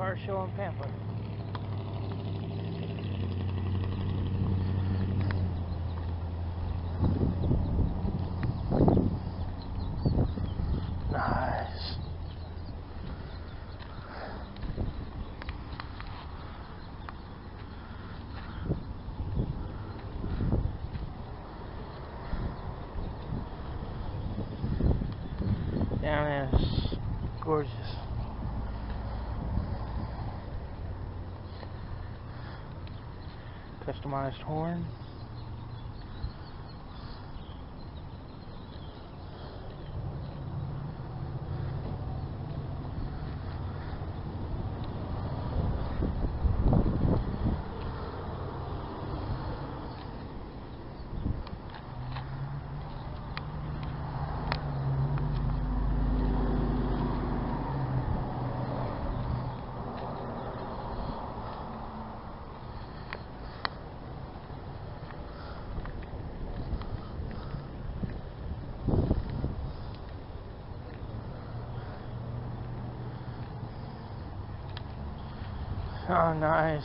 car show in Pampa. Nice. Down there is gorgeous. Customized horn. Oh, nice.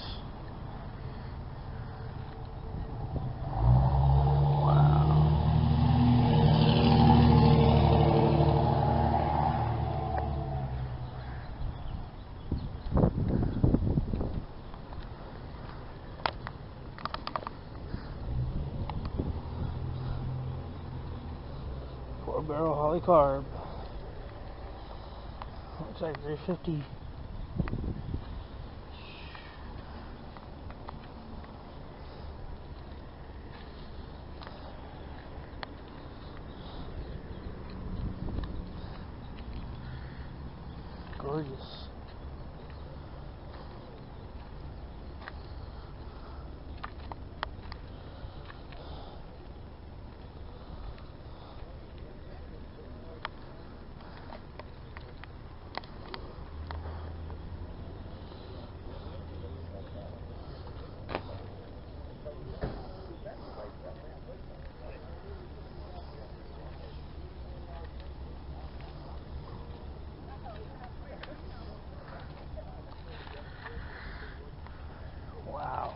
Four-barrel Holly carb. Looks like 350. Gorgeous. Wow.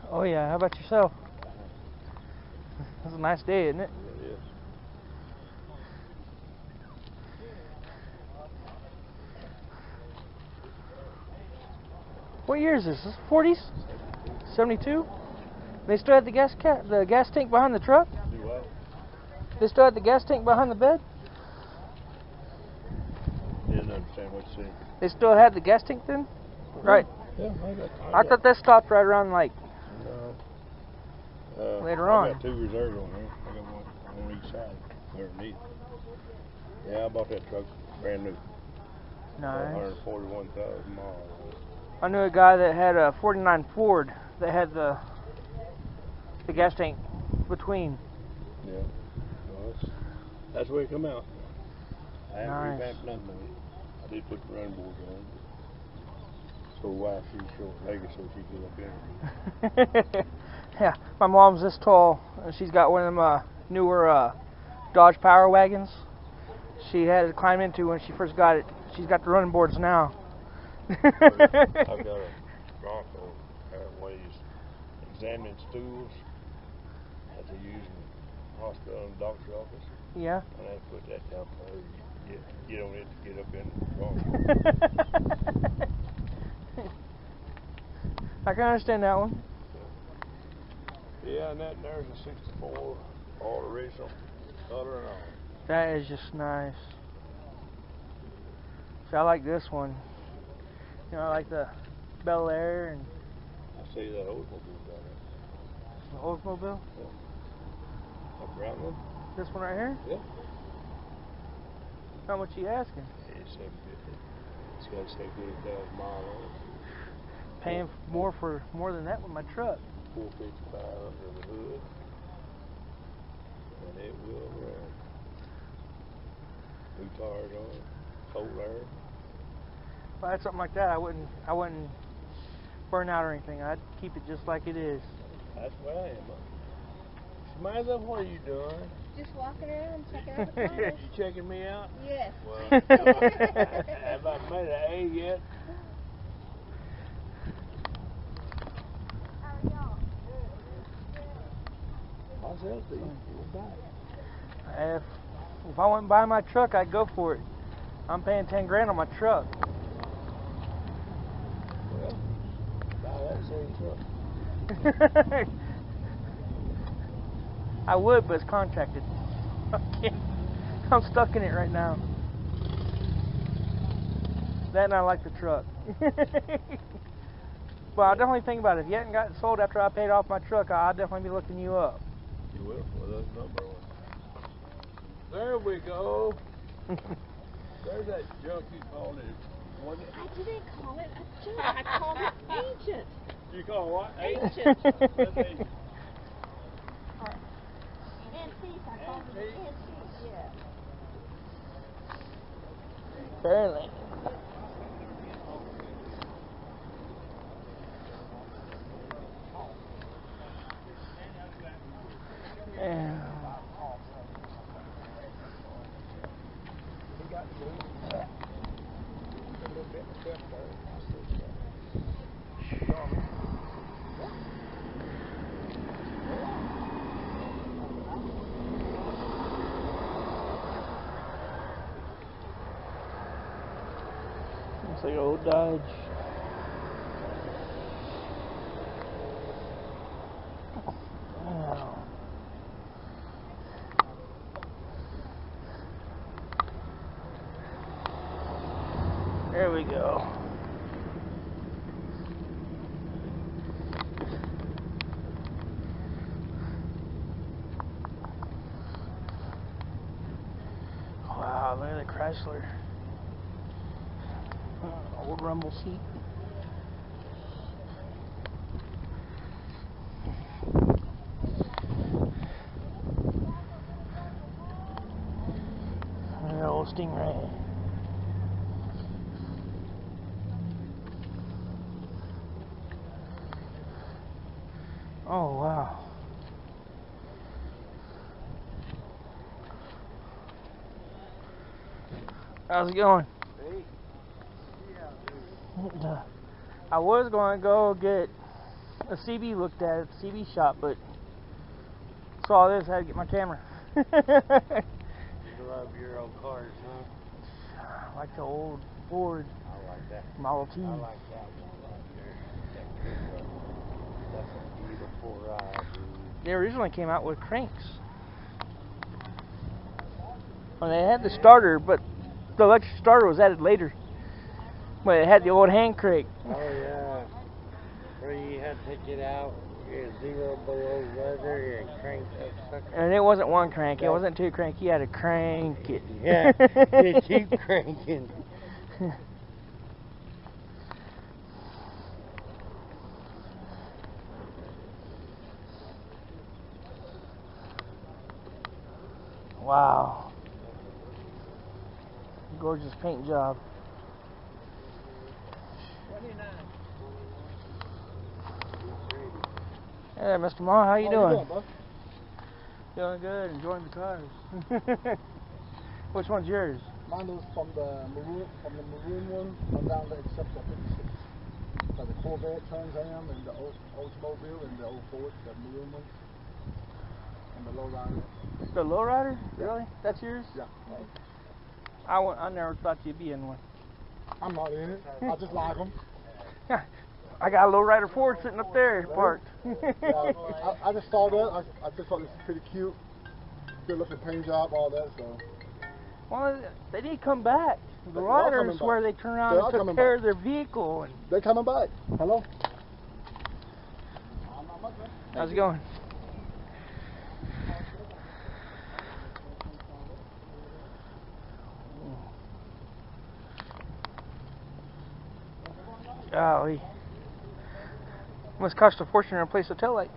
Oh yeah, how about yourself? It's a nice day, isn't it? It is. What year is this? Is this 40s? 72? They still had the gas tank behind the truck? Do what? They still had the gas tank behind the bed? Didn't understand what you said. They still had the gas tank then? Right. Yeah, I thought that stopped right around like no. Later on. I got two reserves on there. I got one on each side, underneath. Yeah, I bought that truck brand new. Nice. 141,000 miles. I knew a guy that had a 49 Ford that had the gas tank between. Yeah. Well, that's the way it come out. I haven't Nice. revamped nothing on it. I did put the running boards on. So wife, she's short-legged, so she can get up in it. Yeah, my mom's this tall, and she's got one of them newer Dodge Power Wagons. She had to climb into when she first got it. She's got the running boards now. I've got a Bronco that weighs examining stools that they use in the hospital and the doctor's office. Yeah. And I put that down for her to get on it to get up in the Bronco. I can understand that one. Yeah, and there's a 64, all original, color and all. That is just nice. So I like this one. You know, I like the Bel Air and I see that Oldsmobile down there. the Oldsmobile. Yeah. That brown one? This one right here? Yeah. How much are you asking? It's 750. It's got 78,000 miles on it. Paying more than that with my truck. 455 under the hood, and it will run. New tires on it, cold air. If I had something like that, I wouldn't burn out or anything. I'd keep it just like it is. That's what I am. Samantha, what are you doing? Just walking around checking out the cars. You checking me out? Yes. Well, have I made an A yet? How are y'all? How's healthy? You're back. If I went and buy my truck, I'd go for it. I'm paying 10 grand on my truck. Well, buy that same truck. I would, but it's contracted. I'm stuck in it right now. That and I like the truck. But I'll definitely think about it. If you hadn't gotten sold after I paid off my truck, I'll definitely be looking you up. You will? Well, that's number one. There we go. There's that junk you called it. What? I didn't call it a junk. I called it ancient. You call it what? Ancient. That's ancient. Or antique. I called it an antique. Yeah. Apparently. Yeah. Looks like old Dodge. Wow. There we go. Wow, look at the Chrysler. Old rumble seat. An old Stingray. Oh wow. How's it going? I was going to go get a CB looked at the CB shop, but saw this, I had to get my camera. You love your old cars, huh? I like the old Ford I like that. Model T. I like that one right there. That's a beautiful ride, dude. They originally came out with cranks. Well, they had the starter, but the electric starter was added later. But it had the old hand crank. Oh yeah. Where you had to take it out, get zero below weather and crank that sucker. And it wasn't one crank, it wasn't two crank, you had to crank it. Yeah, you keep cranking. Wow. Gorgeous paint job. 29. Hey, Mr. Ma, how you doing? Bud? Doing good, enjoying the cars. Which one's yours? Mine is from the maroon one, I'm down there except for 56. So the Corvette Trans Am and the Oldsmobile and the old Ford, the maroon one. And the lowrider. The lowrider? Yeah. Really? That's yours? Yeah. I never thought you'd be in one. I'm not in it. I just like them. I got a lowrider Ford sitting up there parked. Yeah, I just saw that. I just thought it was pretty cute. Good looking paint job, all that. So. Well, they need to come back. The They are riders coming where back. they turn around They and are took coming care back. of their vehicle. And They're coming back. Hello? how's it going? Golly. Must cost a fortune to replace a taillight.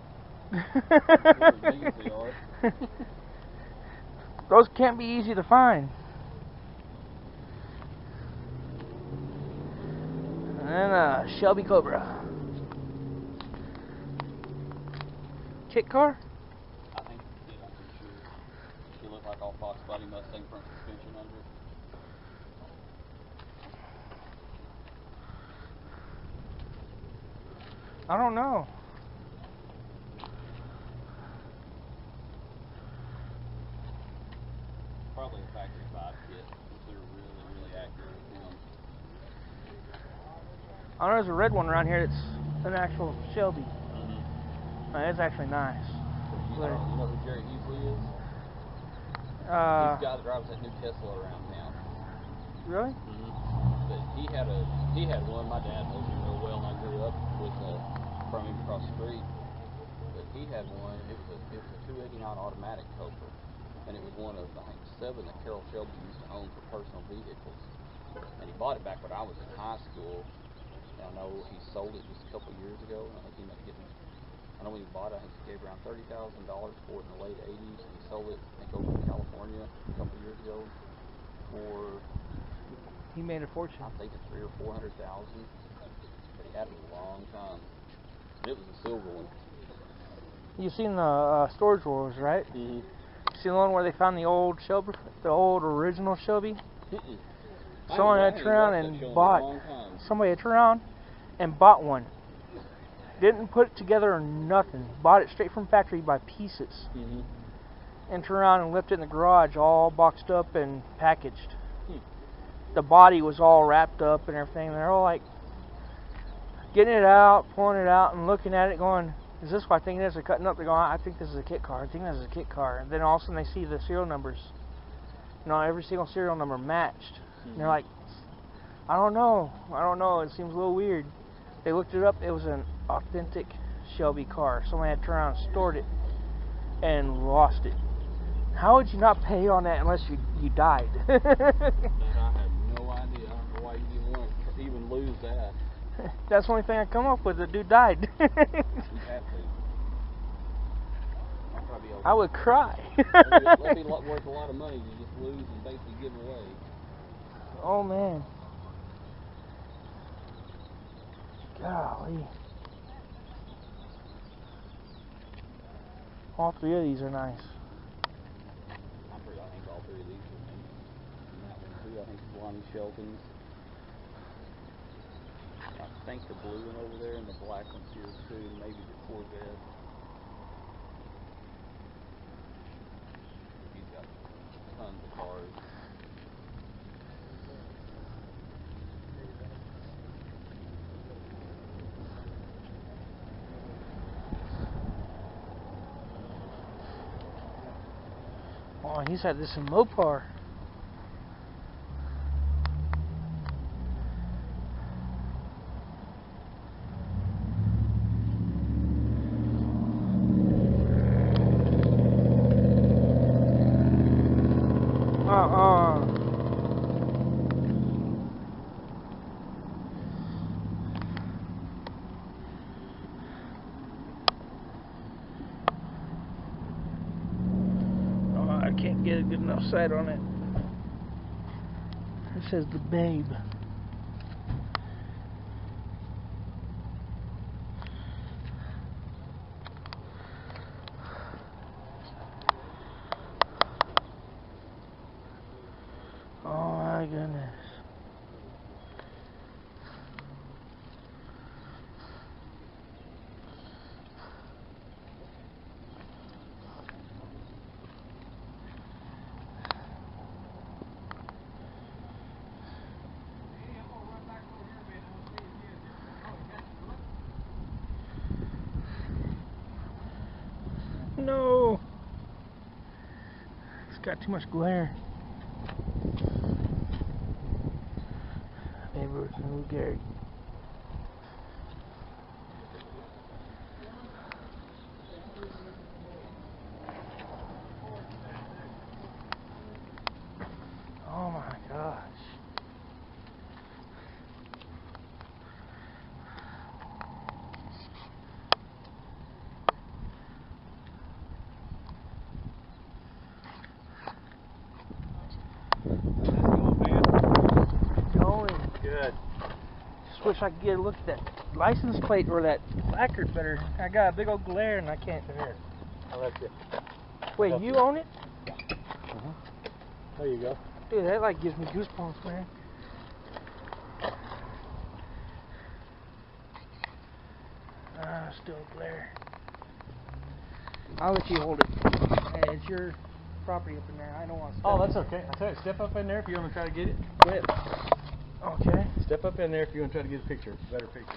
Those can't be easy to find. And then a Shelby Cobra. kit car? I think it did, I'm pretty sure. She looked like all Fox Body Mustang front suspension under it. I don't know. Probably a factory 5 kit. They're really, really accurate with them. I know there's a red one around here that's an actual Shelby. It's actually nice. You know who Jerry Easley is? He's the guy that drives that new Tesla around town. Really? But he had one. My dad knows him real well, and I grew up with from him across the street. But he had one. It was a 289 automatic Cobra, and it was one of I think 7 that Carroll Shelby used to own for personal vehicles. And he bought it back when I was in high school. And I know he sold it just a couple years ago. I think he ended up getting. I know when he bought it, I think he gave around $30,000 for it in the late 80s, and he sold it, I think, over in California a couple years ago for. He made a fortune. I think it's $300,000 or $400,000, but he had it a long time. It was a silver one. You've seen the Storage Wars, right? You see the one where they found the old Shelby, the old original Shelby? Someone had turned around and bought. Somebody had turned around and bought one. Didn't put it together or nothing. Bought it straight from factory by pieces. And turned around and left it in the garage, all boxed up and packaged. The body was all wrapped up and everything. They're all like getting it out, pulling it out, and looking at it, going, "Is this what I think it is?" They're cutting up. They're going, "I think this is a kit car. I think this is a kit car." And then all of a sudden they see the serial numbers. Every single serial number matched. And they're like, I don't know. It seems a little weird. They looked it up. It was an authentic Shelby car. Someone had turned around and stored it and lost it. How would you not pay on that unless you died? I have no idea. I don't know why you even lose that. That's the only thing I come up with. The dude died. You have to. I would cry. That'd be worth a lot of money to just lose and basically give away. Oh man. Golly. All 3 of these are nice. I think all 3 of these are nice. And that one too, I think it's Lonnie Shelton's. I think the blue one over there and the black one's here too, maybe the Corvette. He's got tons of cars. Oh, he's had this in Mopar. I can't get a good enough sight on it. It says the Babe. Oh my goodness. No, it's got too much glare. Maybe we can move Gary. Oh my gosh. Going. Good. Just wish I could get a look at that license plate or that placard better. I got a big old glare and I can't. Come here. I'll let you. Wait, you own it? There you go. Dude, that like gives me goosebumps, man. Still glare. I'll let you hold it. Hey, it's your property up in there. I don't want to step. Oh, that's okay. I tell you, step up in there if you want to try to get it. Go ahead. Okay. Step up in there if you want to try to get a picture. Better picture.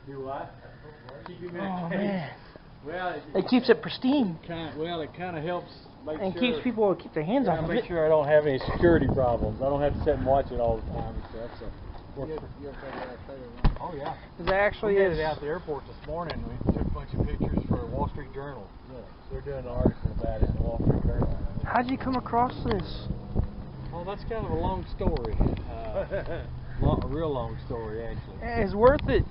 Do what? Keep him in Oh, case. man. Well, It keeps it pristine. it kind of helps make And sure. keeps people to keep their hands off of make it. sure I don't have any security problems. I don't have to sit and watch it all the time and stuff. So. Oh yeah. It actually we is. headed out to the airport this morning. We took a bunch of pictures for Wall Street Journal. Yeah. They're doing an article about it in the Wall Street Journal. How'd you come across this? Well, that's kind of a long story. A real long story, actually. It's worth it.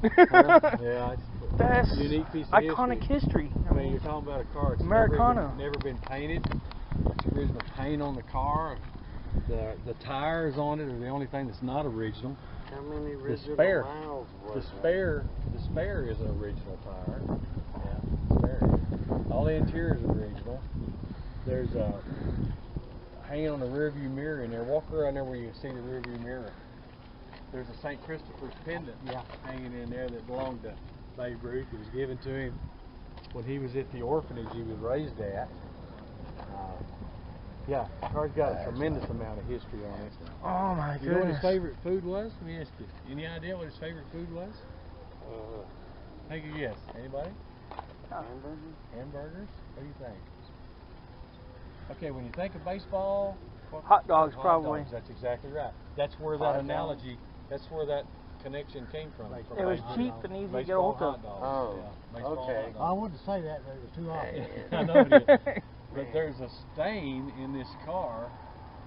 Yeah, That's a unique piece of iconic history. I mean, you're talking about a car. It's Americana. never been painted. It's original paint on the car. The tires on it are the only thing that's not original. How many original miles was the spare is an original tire. Yeah, spare. All the interior is original. There's hanging on the rear view mirror in there. Walk around there where you can see the rear view mirror. There's a St. Christopher's pendant hanging in there that belonged to Babe Ruth. It was given to him when he was at the orphanage he was raised at. Yeah, the car's got a tremendous amount of history on it. Oh my goodness. You know what his favorite food was? Let me ask you. Any idea what his favorite food was? Take a guess. Anybody? Hamburgers? Hamburgers? What do you think? Okay, when you think of baseball, hot dogs, hot probably. dogs, that's exactly right. That's where that analogy, that's where that connection came from. It was cheap and easy to get hold of. Oh, okay. I wanted to say that, but it was too hot. I know it is. But there's a stain in this car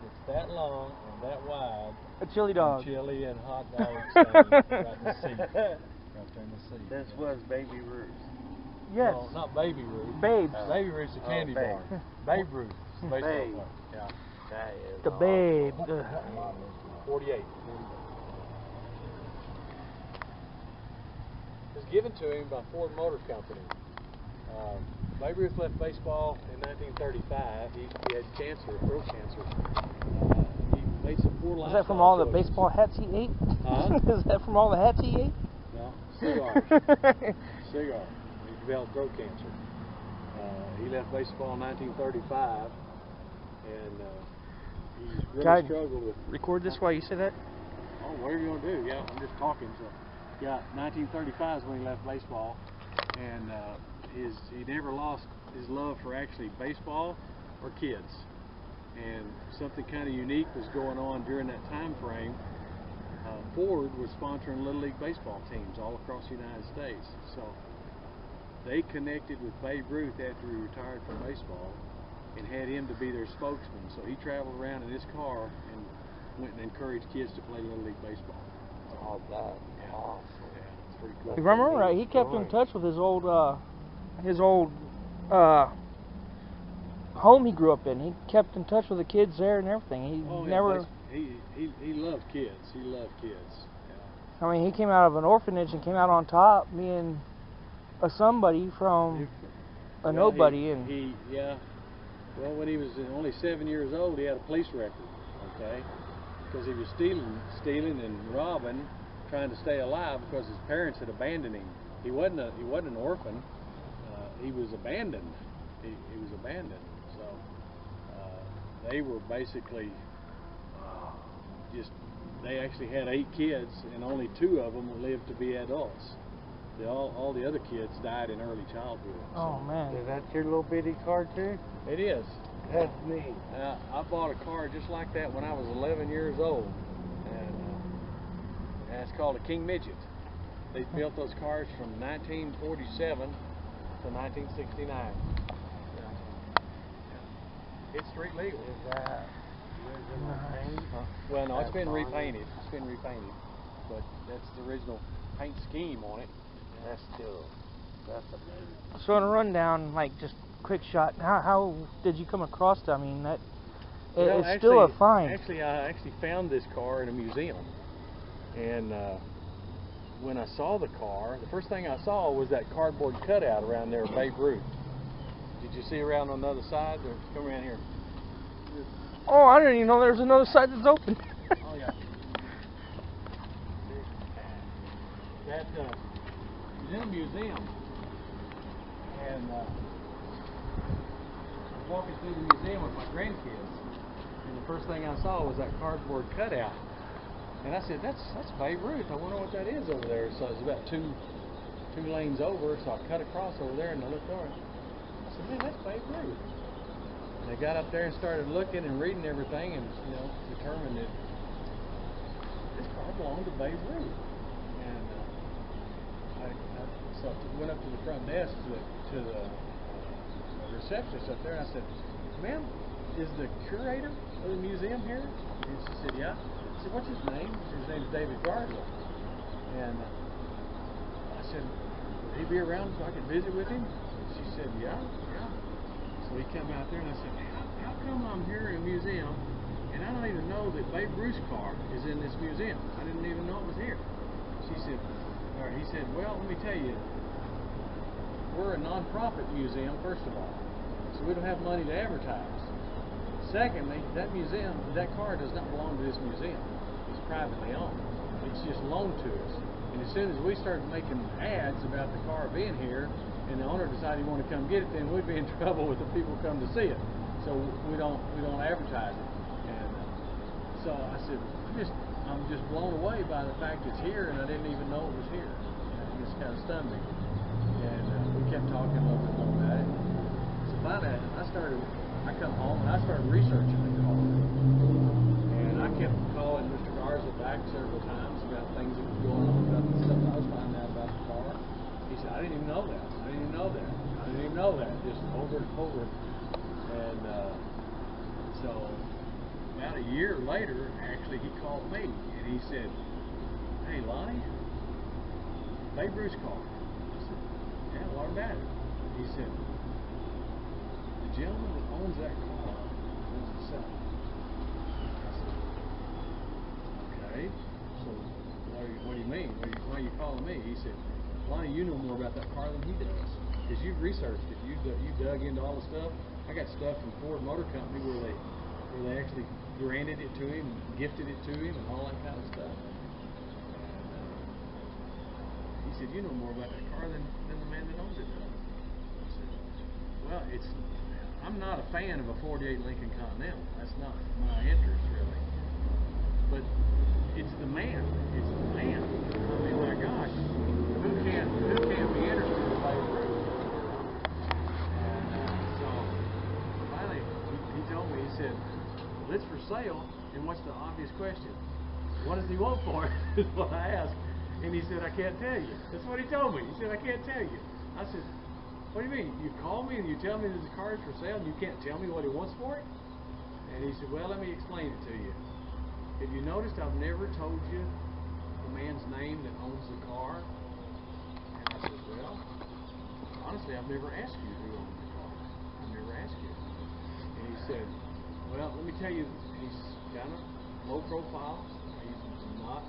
that's that long and that wide. A chili dog. Chili and hot dog stain right in the seat. Right there in the seat. This was Baby Ruth. Yes. No, not Baby Ruth. Babes. Baby Ruth's a candy bar. Babe Ruth. Baseball Babe. player. Yeah. That is The Babe. 48. It was given to him by Ford Motor Company. Babe Ruth left baseball in 1935. He had cancer, throat cancer. He made some poor Is lifestyle that from all the choices. baseball hats he ate? Huh? Is that from all the hats he ate? No, cigars. Cigar. He developed throat cancer. He left baseball in 1935, and he really struggled with. Record this while you say that. Oh, whatever you want to do. Yeah, I'm just talking. So, yeah, 1935 is when he left baseball, and he never lost his love for actually baseball or kids. And something kind of unique was going on during that time frame. Ford was sponsoring Little League baseball teams all across the United States. So they connected with Babe Ruth after he retired from baseball and had him to be their spokesman. So he traveled around in his car and went and encouraged kids to play Little League baseball. Oh, that's awesome. Yeah, it's pretty cool. If I remember right, he kept in touch with his old home he grew up in. He kept in touch with the kids there and everything. He never. He loved kids. He loved kids. Yeah. I mean, he came out of an orphanage and came out on top, being a somebody from a nobody. Well, when he was only 7 years old, he had a police record. Okay, because he was stealing and robbing, trying to stay alive because his parents had abandoned him. He wasn't an orphan. He was abandoned. He was abandoned. So they were basically they actually had 8 kids, and only 2 of them lived to be adults. All the other kids died in early childhood. Oh man! Is that your little bitty car too? It is. That's neat. I bought a car just like that when I was 11 years old, and it's called a King Midget. They built those cars from 1947 to 1969. Yeah. It's street legal. Is that original paint? Well, no, it's That's been on it? repainted. It's been repainted, but that's the original paint scheme on it. That's cool. That's amazing. So in a rundown, like just quick shot, how did you come across it? I mean, that Well, it's still a find. Actually, I found this car in a museum, and when I saw the car, the first thing I saw was that cardboard cutout around there of Babe Ruth. Did you see around on the other side? Or come around here. Oh, I didn't even know there was another side that's open. Oh yeah. That is in a museum, and I was walking through the museum with my grandkids, and the first thing I saw was that cardboard cutout, and I said, "That's Babe Ruth. I wonder what that is over there." So it's about two lanes over, so I cut across over there and I looked over. I said, "Man, that's Babe Ruth." And I got up there and started looking and reading everything, and determined that this car belonged to Babe Ruth. And so I went up to the front desk to the receptionist up there, and I said, "Ma'am, is the curator of the museum here?" And she said, "Yeah." I said, "What's his name?" His name's David Gardner. And I said, "Would he be around so I could visit with him?" She said, "Yeah." So he came out there, and I said, "How come I'm here in a museum and I don't even know that Babe Ruth's car is in this museum? I didn't even know it was here." He said, "Well, let me tell you, we're a non-profit museum, first of all, so we don't have money to advertise. Secondly, that car does not belong to this museum. It's privately owned. It's just loaned to us. And as soon as we started making ads about the car being here, and the owner decided he wanted to come get it, then we'd be in trouble with the people who come to see it. So we don't advertise it." And so I said, I'm just blown away by the fact it's here, and I didn't even know it was here. It just kind of stunned me. And we kept talking a little bit more about it. So finally, I come home and I started researching the car. And I kept calling Mr. Garza back several times about things that was going on, about the stuff I was finding out about the car. He said, "I didn't even know that. I didn't even know that. I didn't even know that." Just over and over. And so about a year later, actually, he called me and he said, "Hey, Lonnie, Babe Ruth's car." I said, "Yeah, what about it?" He said, "The gentleman that owns that car wants to sell it." I said, "Okay, so what do you mean? Why are you calling me?" He said, "Lonnie, you know more about that car than he does, because you've researched it. You dug into all the stuff. I got stuff from Ford Motor Company where they actually granted it to him, gifted it to him, and all that kind of stuff." And he said, "You know more about that car than the man that owns it does." I said, "Well, I'm not a fan of a 48 Lincoln Continental. That's not my interest, really. But it's the man. It's the man. I mean, my gosh, who can't be interested in Babe Ruth?" And so finally, he told me. He said, "Well, it's for sale." And what's the obvious question? What does he want for it? Is what I asked. And he said, "I can't tell you." That's what he told me. He said, "I can't tell you." I said, "What do you mean? You call me and you tell me that the car is for sale and you can't tell me what he wants for it?" And he said, "Well, let me explain it to you. Have you noticed I've never told you the man's name that owns the car?" And I said, "Well, honestly, I've never asked you who owns the car. I've never asked you." And he said, "Well, let me tell you, he's kind of low profile. He's not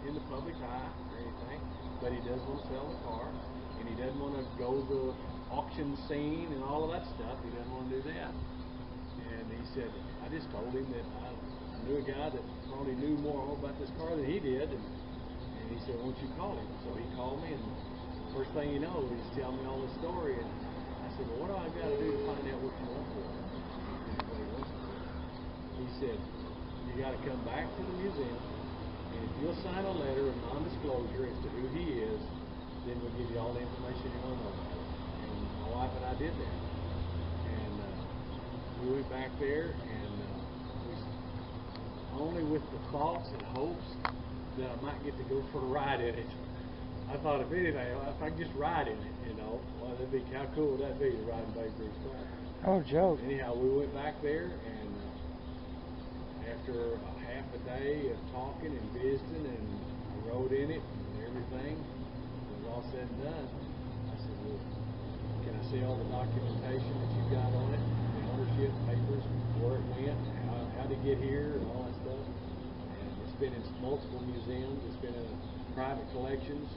in the public eye or anything, but he does want to sell the car, and he doesn't want to go to the auction scene and all of that stuff. He doesn't want to do that." And he said, "I just told him that I knew a guy that probably knew more about this car than he did, and he said, 'Won't you call him?' So he called me, and first thing you know, he's telling me all this story, and I said, 'Well, what do I got to do to find out what you want for it?' He said, 'You got to come back to the museum, and if you'll sign a letter of non-disclosure as to who he is, then we'll give you all the information you want to know about it.' And my wife and I did that. And we went back there, and only with the thoughts and hopes that I might get to go for a ride in it. I thought, if anything, if I could just ride in it, well, that'd be, how cool would that be, to ride in Babe Ruth's car?" Oh, joke. Anyhow, we went back there, and after a half a day of talking and visiting, and I rode in it and everything, it was all said and done, I said, can I see all the documentation that you've got on it, the ownership papers, where it went, how to get here, and all that stuff. And it's been in multiple museums. It's been in private collections,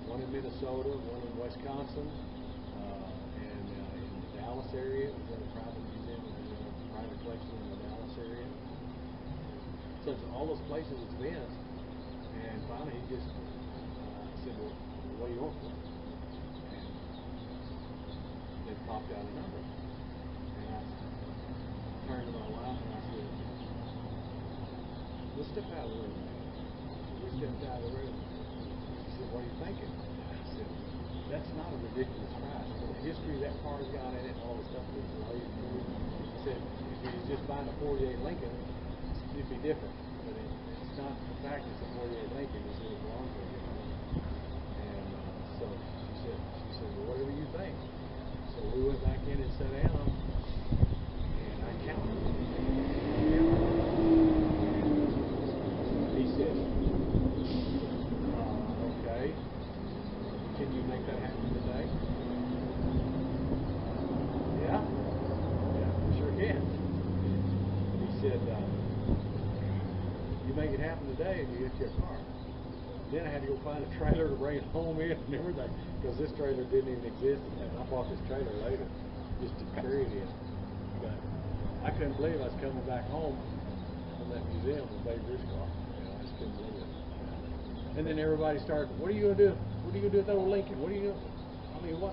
one in Minnesota, one in Wisconsin, and in the Dallas area. It was in a private museum, private collection in the Dallas area. So it's all those places it's been. And finally he just said, well, what do you want for it? And they popped out a number. And I turned to my wife and I said, let's step out of the room. We stepped out of the room. She said, what are you thinking? I said, that's not a ridiculous price. For the history that car's got in it and all the stuff that's related to it. I said, if he was just buying a 48 Lincoln, it'd be different. But it's not the fact it's a 48 Lincoln, it's what it belongs to. And so she said, well, whatever you think. So we went back in and sat down, and I counted. He said, okay, can you make that happen today? Yeah, we sure can. He said, you make it happen today and you get your car. Then I had to go find a trailer to bring it home in and everything, because this trailer didn't even exist at that. I bought this trailer later just to carry it in. But I couldn't believe I was coming back home from that museum with Babe Ruth's car. I just couldn't believe it. And then everybody started, what are you going to do? What are you going to do with that old Lincoln? What are you going to do? I mean, what?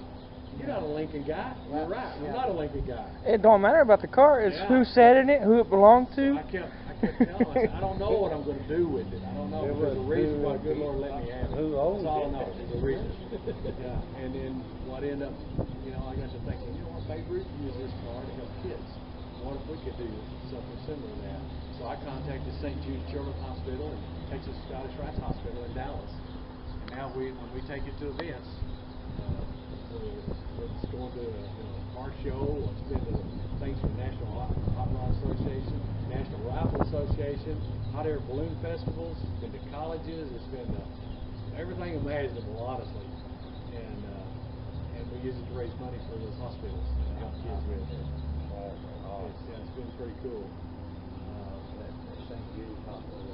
You're not a Lincoln guy. You're right. I'm not a Lincoln guy. It don't matter about the car. It's who sat in it, who it belonged to. So I kept telling him, I don't know what I'm going to do with it. I don't know. There's a reason why good Lord let me have it. That's all I know. There's a reason. Yeah. And then what ended up, I got to thinking, what, Babe Ruth used this car to help kids. What if we could do something similar to that? So I contacted St. Jude Children's Hospital and Texas Scottish Rite Hospital in Dallas. And now when we take it to events, it's going to a car show, or it's been to things from National Hot Rod Association, National Rifle Association, hot air balloon festivals, it's been to colleges, it's been to everything imaginable, honestly. And we use it to raise money for those hospitals and help kids with it. It's been pretty cool. That St. Jude Hospital.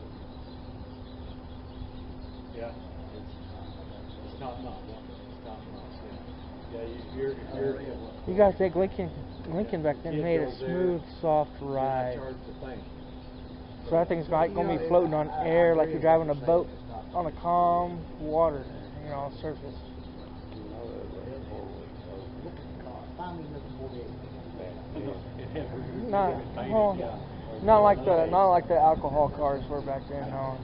Yeah, it's top notch. It's top notch. Yeah, You guys take Lincoln back then made a smooth, soft ride. So I think it's like going to be floating on air, like you're driving a boat on a calm water, surface. Not like the alcohol cars were back then. No,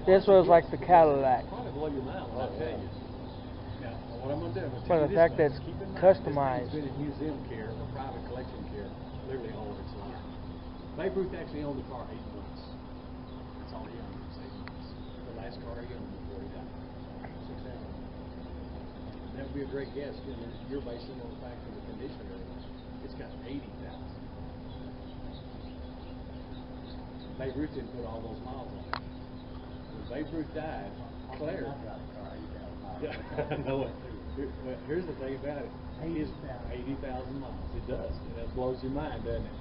this was like the Cadillac. Probably blow your mind when I tell you. Now, what I'm going to do, But the fact that it's customized. This thing's been in museum care or private collection care literally all of its life. Babe Ruth actually owned the car 8 months. That's all he owned was 8 months. The last car he owned before he died. 6 hours. And that would be a great guess. You're basing on the fact of the condition of it. It's got 80,000. Babe Ruth didn't put all those miles on it. When Babe Ruth died, Claire. Yeah, no. Here's the thing about it. 80,000 miles. It does. And that blows your mind, doesn't it?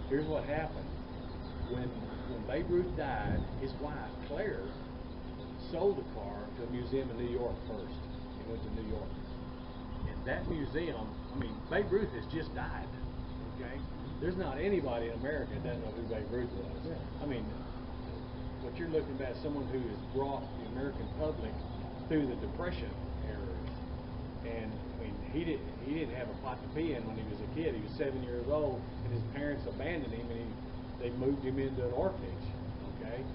Here's what happened. When Babe Ruth died, his wife, Claire, sold the car to a museum in New York first. He went to New York. And that museum, Babe Ruth has just died. Okay? There's not anybody in America that doesn't know who Babe Ruth was. Yeah. What you're looking at is someone who has brought the American public through the Depression eras. And he didn't have a pot to pee in when he was a kid. He was 7 years old, and his parents abandoned him, and they moved him into an orphanage. Okay,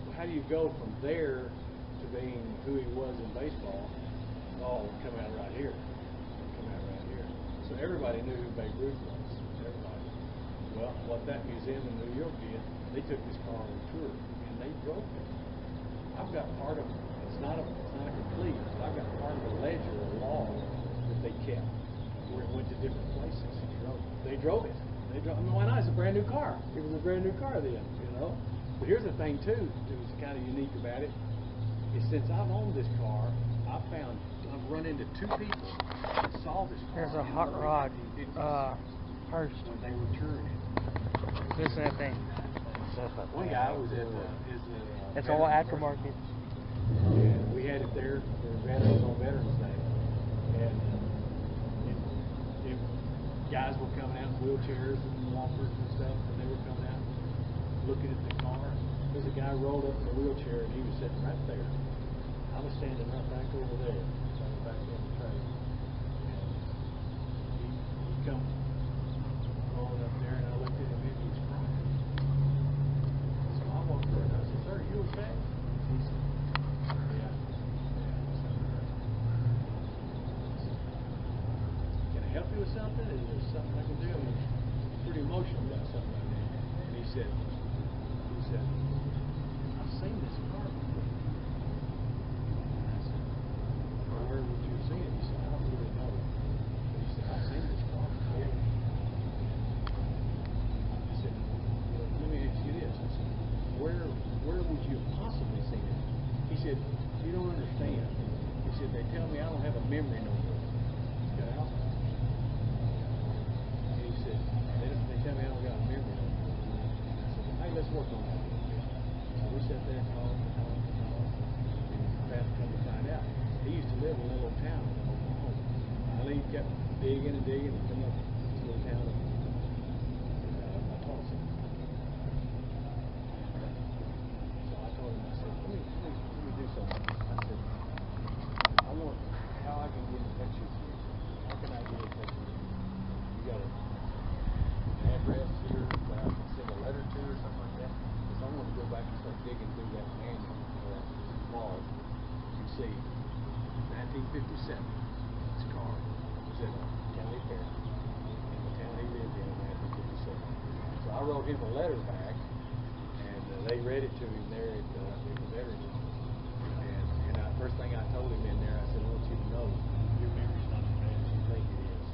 well, how do you go from there to being who he was in baseball? Oh, it'll come out right here. It'll come out right here. So everybody knew who Babe Ruth was. Everybody. Well, what that museum in New York did, they took this car on a tour and they drove it. I've got part of it. It's not a complete, but I've got part of a ledger, a log that they kept where it went to different places. They drove it. Why not? It's a brand new car. It was a brand new car then, But here's the thing too, that was kind of unique about it, is since I've owned this car, I've found I've run into two people that saw this car. There's a in the hot early rod 1950s first. when they were touring it. Listen to that thing. One guy was at It's all aftermarket. and we had it there for veterans on Veterans Day. And if guys were coming out in wheelchairs and walkers and stuff, and they were coming out looking at the car, there's a guy rolled up in a wheelchair and he was sitting right there. I was standing right back over there, so I was back in the train. And he come rolling up there, and I looked at him and he was crying. So I walked over and I said, "Sir, you okay?" He said, "Yeah. Can I help you with something? Is there something I can do?" I mean, he's pretty emotional about something like that. And he said, "I've seen this car before." And I said, "Well, where would you have seen it?" He said, "I don't really know." But he said, "I've seen this car before." I said, "Well, let me ask you this." I said, where would you have possibly seen it? He said, "You don't understand." He said, "They tell me I don't have a memory no more." He's got Alzheimer's. And he said, they tell me I don't got a memory no more. And I said, "Well, hey, let's work on that a little bit." So we sat there and talked. And come to find out, he used to live in a little town in Oklahoma. Finally, he kept digging and digging and come up to this little town in Tulsa. So I told him, I said, let me do something. I said, I want how I can get in touch with you. How can I get in touch with you? You got an address here that I can send a letter to or something like that? Because I want to go back and start digging through that manual laws. You can see 1957. This car was at a county fair in the town he lived in 1957. So I wrote him a letter back, and they read it to him there at the Veterans. And first thing I told him in there, I said, "I want you to know your memory's not as bad as you think it is.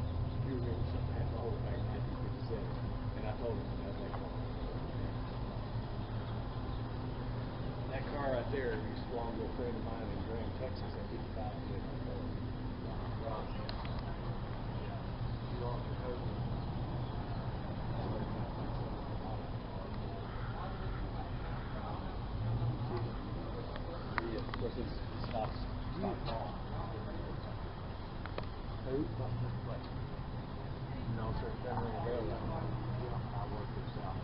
You remember something that happened all the way back in 1957." And I told him about that car. That car right there used to belong to a friend of mine in Graham, Texas at 55. Ron. Yeah. He lost her husband. Of course, it's not long. Who? No, sir. It doesn't ring a bell right now. I work for South.